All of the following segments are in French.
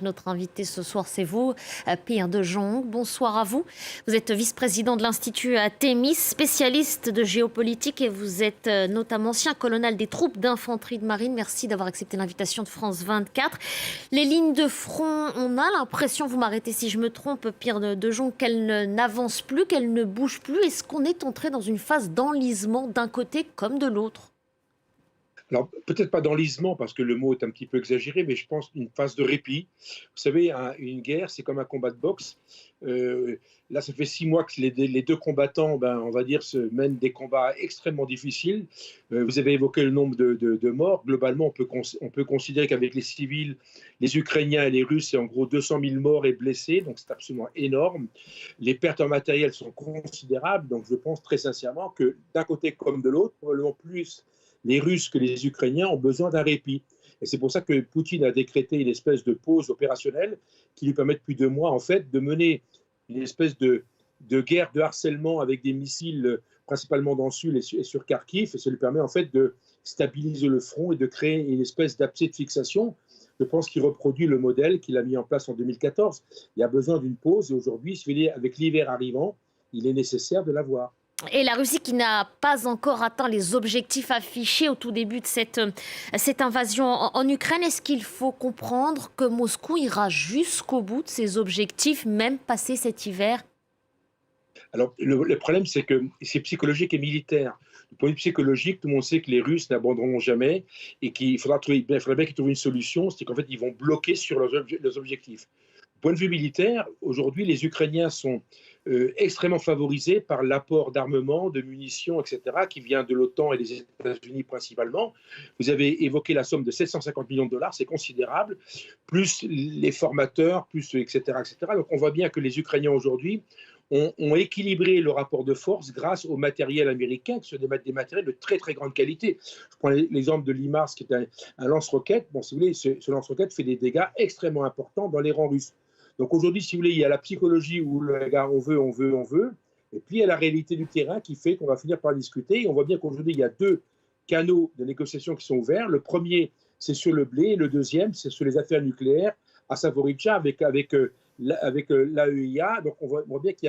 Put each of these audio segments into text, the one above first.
Notre invité ce soir, c'est vous, Pierre de Jong. Bonsoir à vous. Vous êtes vice-président de l'Institut Thémis, spécialiste de géopolitique et vous êtes notamment ancien colonel des troupes d'infanterie de marine. Merci d'avoir accepté l'invitation de France 24. Les lignes de front, on a l'impression, vous m'arrêtez si je me trompe, Pierre de Jong, qu'elles n'avancent plus, qu'elles ne bougent plus. Est-ce qu'on est entré dans une phase d'enlisement d'un côté comme de l'autre ? Alors, peut-être pas d'enlisement, parce que le mot est un petit peu exagéré, mais je pense une phase de répit. Vous savez, une guerre, c'est comme un combat de boxe. Là, ça fait 6 mois que les deux combattants, on va dire, se mènent des combats extrêmement difficiles. Vous avez évoqué le nombre de morts. Globalement, on peut considérer qu'avec les civils, les Ukrainiens et les Russes, c'est en gros 200 000 morts et blessés, donc c'est absolument énorme. Les pertes en matériel sont considérables, donc je pense très sincèrement que d'un côté comme de l'autre, probablement plus les Russes que les Ukrainiens ont besoin d'un répit. Et c'est pour ça que Poutine a décrété une espèce de pause opérationnelle qui lui permet depuis 2 mois, en fait, de mener une espèce de guerre de harcèlement avec des missiles principalement dans le sud et sur Kharkiv. Et ça lui permet, en fait, de stabiliser le front et de créer une espèce d'abcès de fixation. Je pense qu'il reproduit le modèle qu'il a mis en place en 2014. Il y a besoin d'une pause et aujourd'hui, avec l'hiver arrivant, il est nécessaire de l'avoir. Et la Russie qui n'a pas encore atteint les objectifs affichés au tout début de cette invasion en Ukraine, est-ce qu'il faut comprendre que Moscou ira jusqu'au bout de ses objectifs, même passé cet hiver ? Alors, le problème, c'est que c'est psychologique et militaire. Du point de vue psychologique, tout le monde sait que les Russes n'abandonneront jamais et qu'il faudra bien qu'ils trouvent une solution, c'est qu'en fait, ils vont bloquer sur leurs objectifs. Du point de vue militaire, aujourd'hui, les Ukrainiens sont extrêmement favorisés par l'apport d'armement, de munitions, etc., qui vient de l'OTAN et des États-Unis principalement. Vous avez évoqué la somme de 750 millions de dollars, c'est considérable, plus les formateurs, plus etc., etc. Donc on voit bien que les Ukrainiens aujourd'hui ont équilibré le rapport de force grâce au matériel américain, qui sont des matériels de très très grande qualité. Je prends l'exemple de l'IMARS, qui est un lance-roquette. Bon, si vous voulez, ce lance-roquette fait des dégâts extrêmement importants dans les rangs russes. Donc aujourd'hui, si vous voulez, il y a la psychologie où le gars, on veut. Et puis il y a la réalité du terrain qui fait qu'on va finir par discuter. Et on voit bien qu'aujourd'hui, il y a 2 canaux de négociation qui sont ouverts. Le premier, c'est sur le blé. Et le deuxième, c'est sur les affaires nucléaires à Zaporijjia avec l'AEIA. Donc on voit bien qu'il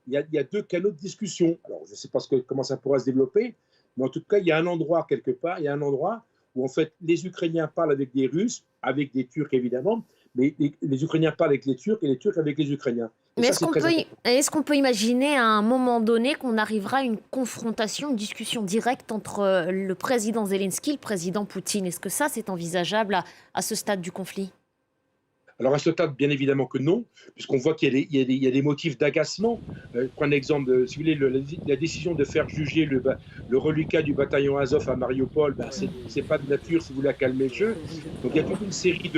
y a 2 canaux de discussion. Alors je ne sais pas comment ça pourra se développer, mais en tout cas, il y a un endroit quelque part, où en fait les Ukrainiens parlent avec des Russes, avec des Turcs évidemment, mais les Ukrainiens parlent avec les Turcs et les Turcs avec les Ukrainiens. Mais est-ce qu'on peut imaginer à un moment donné qu'on arrivera à une confrontation, une discussion directe entre le président Zelensky et le président Poutine ? Est-ce que ça, c'est envisageable à ce stade du conflit ? Alors à ce stade, bien évidemment que non, puisqu'on voit qu'il y a des motifs d'agacement. Prends l'exemple, si vous voulez, la décision de faire juger le reliquat du bataillon Azov à Mariupol, c'est pas de nature, si vous voulez, à calmer le jeu. Donc il y a toute une série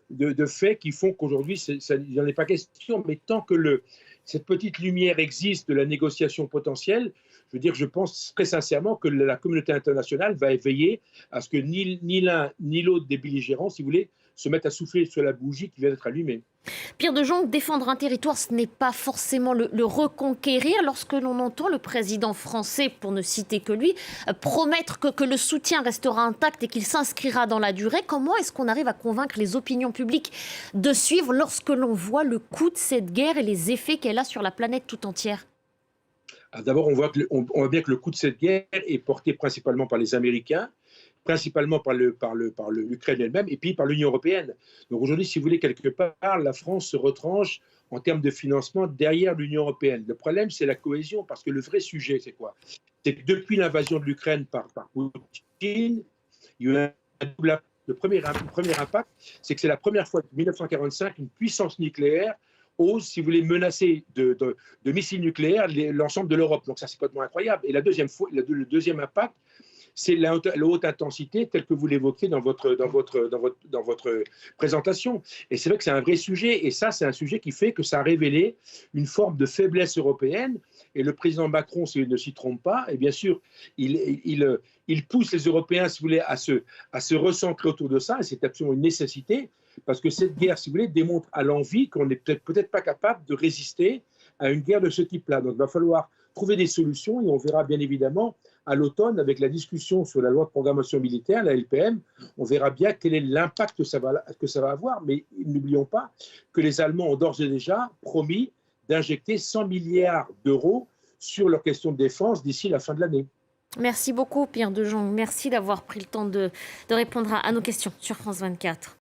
de faits qui font qu'aujourd'hui, il n'y en est pas question, mais tant que cette petite lumière existe de la négociation potentielle, je veux dire, je pense très sincèrement que la communauté internationale va veiller à ce que ni l'un ni l'autre des belligérants, si vous voulez, se mettent à souffler sur la bougie qui vient d'être allumée. Pierre de Jong, défendre un territoire, ce n'est pas forcément le reconquérir. Lorsque l'on entend le président français, pour ne citer que lui, promettre que le soutien restera intact et qu'il s'inscrira dans la durée, comment est-ce qu'on arrive à convaincre les opinions publiques de suivre lorsque l'on voit le coût de cette guerre et les effets qu'elle a sur la planète tout entière ? D'abord, on voit bien que le coût de cette guerre est porté principalement par les Américains, principalement par l'Ukraine elle-même, et puis par l'Union européenne. Donc aujourd'hui, si vous voulez, quelque part, la France se retranche en termes de financement derrière l'Union européenne. Le problème, c'est la cohésion, parce que le vrai sujet, c'est quoi? C'est que depuis l'invasion de l'Ukraine par Poutine, il y a eu le premier impact, c'est que c'est la première fois depuis 1945 qu'une puissance nucléaire ose, si vous voulez, menacer de missiles nucléaires l'ensemble de l'Europe. Donc ça, c'est complètement incroyable. Et le deuxième impact, c'est la haute intensité telle que vous l'évoquez dans votre présentation. Et c'est vrai que c'est un vrai sujet. Et ça, c'est un sujet qui fait que ça a révélé une forme de faiblesse européenne. Et le président Macron, s'il ne s'y trompe pas, et bien sûr, il pousse les Européens, si vous voulez, à se recentrer autour de ça. Et c'est absolument une nécessité. Parce que cette guerre, si vous voulez, démontre à l'envi qu'on n'est peut-être pas capable de résister à une guerre de ce type-là. Donc il va falloir trouver des solutions et on verra bien évidemment à l'automne, avec la discussion sur la loi de programmation militaire, la LPM, on verra bien quel est l'impact que ça va avoir. Mais n'oublions pas que les Allemands ont d'ores et déjà promis d'injecter 100 milliards d'euros sur leur question de défense d'ici la fin de l'année. Merci beaucoup, Pierre de Jong. Merci d'avoir pris le temps de répondre à nos questions sur France 24.